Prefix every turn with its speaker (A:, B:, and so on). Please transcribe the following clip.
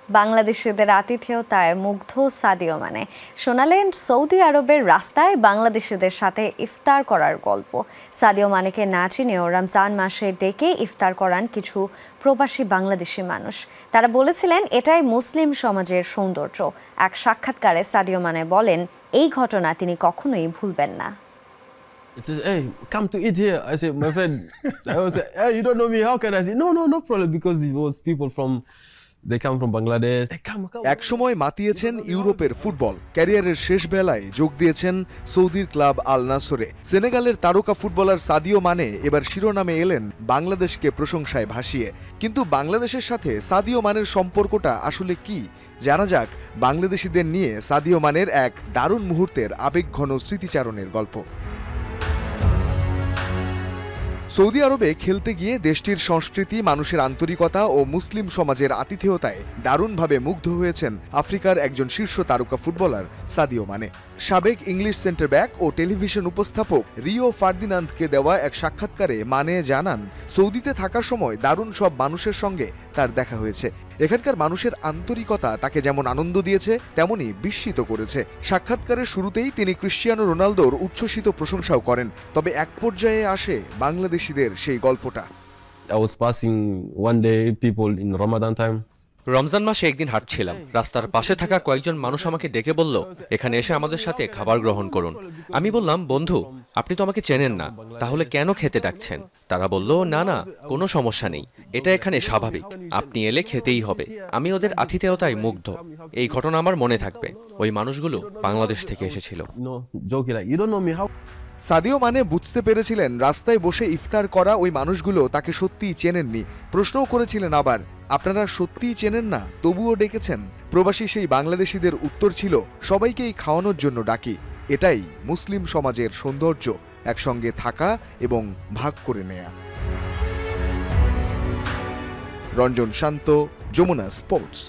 A: বাংলাদেশিদের আতিথেয়তায় মুগ্ধ Sadio Mane শোনালেন সৌদি আরবের রাস্তায় বাংলাদেশিদের সাথে ইফতার করার গল্প। সাদিও মানেকে না চিনেও রমজান মাসে ডেকে ইফতার করান কিছু প্রবাসী বাংলাদেশি মানুষ। তারা বলেছিলেন এটাই মুসলিম সমাজের সৌন্দর্য। এক সাক্ষাৎকারে সাদিও মানে বলেন এই ঘটনা তিনি কখনোই ভুলবেন না।
B: Hey, come to eat here. I said, my friend, I was say, hey, you don't know me, how can I say, no problem, because it was people from, they come from Bangladesh. Hey, come.
C: একসময় মাতিয়েছেন ইউরোপের football, ক্যারিয়ারের শেষ বেলায় যোগ দিয়েছেন সৌদির club Al নাসরে। সেনেগালের তারকা footballer Sadio Mane এবার শিরোনামে এলেন বাংলাদেশকে প্রশংসায় ভাসিয়ে। কিন্তু বাংলাদেশের সাথে সাদিও মানের সম্পর্কটা আসলে কি জানা যাক বাংলাদেশিদের নিয়ে সাদিও মানের এক দারুণ মুহূর্তের আবেগঘন স্মৃতিচারণের গল্প। সৌদি আরবে খেলতে গিয়ে দেশটির সংস্কৃতি, মানুষের আন্তরিকতা ও মুসলিম সমাজের আতিথেয়তায় দারুণভাবে মুগ্ধ হয়েছেন আফ্রিকার একজন শীর্ষ তারকা ফুটবলার সাদিও মানে। সাবেক ইংলিশ সেন্টার ব্যাক ও টেলিভিশন উপস্থাপক রিও ফার্দিনান্দকে দেওয়া এক সাক্ষাৎকারে মানে জানান, সৌদিতে থাকার সময় দারুণ সব মানুষের সঙ্গে তার দেখা হয়েছে। এখানকার মানুষের আন্তরিকতা তাকে যেমন আনন্দ দিয়েছে তেমনি বিস্মিত করেছে। সাক্ষাৎকারের শুরুতেই তিনি ক্রিশ্চিয়ানো রোনালদোর উচ্ছ্বসিত প্রশংসাও করেন। তবে এক পর্যায়ে আসে বাংলাদেশিদের সেই গল্পটা।
B: I was passing one day people in Ramadan time.
D: Ramzan মাসে একদিন হাঁটছিলাম, রাস্তার পাশে থাকা কয়েকজন মানুষ আমাকে ডেকে বলল, এখানে এসে আমাদের সাথে খাবার গ্রহণ করুন। আমি বললাম, বন্ধু আপনি তো আমাকে চেনেন না, তাহলে কেন খেতে ডাকছেন? তারা বলল, না কোনো সমস্যা নেই, এটা এখানে স্বাভাবিক, আপনি এলে খেতেই হবে। আমি ওদের আতিথেয়তায় মুগ্ধ। এই ঘটনা আমার মনে থাকবে। ওই মানুষগুলো বাংলাদেশ থেকে এসেছিল।
B: You don't know me, how?
C: Sadio Mane বুঝতে পেরেছিলেন রাস্তায় বসে ইফতার করা ওই মানুষগুলো তাকে সত্যিই চেনেননি। প্রশ্নও করেছিলেন আবার, আপনারা সত্যিই চেনেন না তবুও ডেকেছেন? প্রবাসী সেই বাংলাদেশিদের উত্তর ছিল, সবাইকেই খাওয়ানোর জন্য ডাকি। এটাই মুসলিম সমাজের সৌন্দর্য, একসঙ্গে থাকা এবং ভাগ করে নেয়া। রঞ্জন শান্ত, যমুনা স্পোর্টস।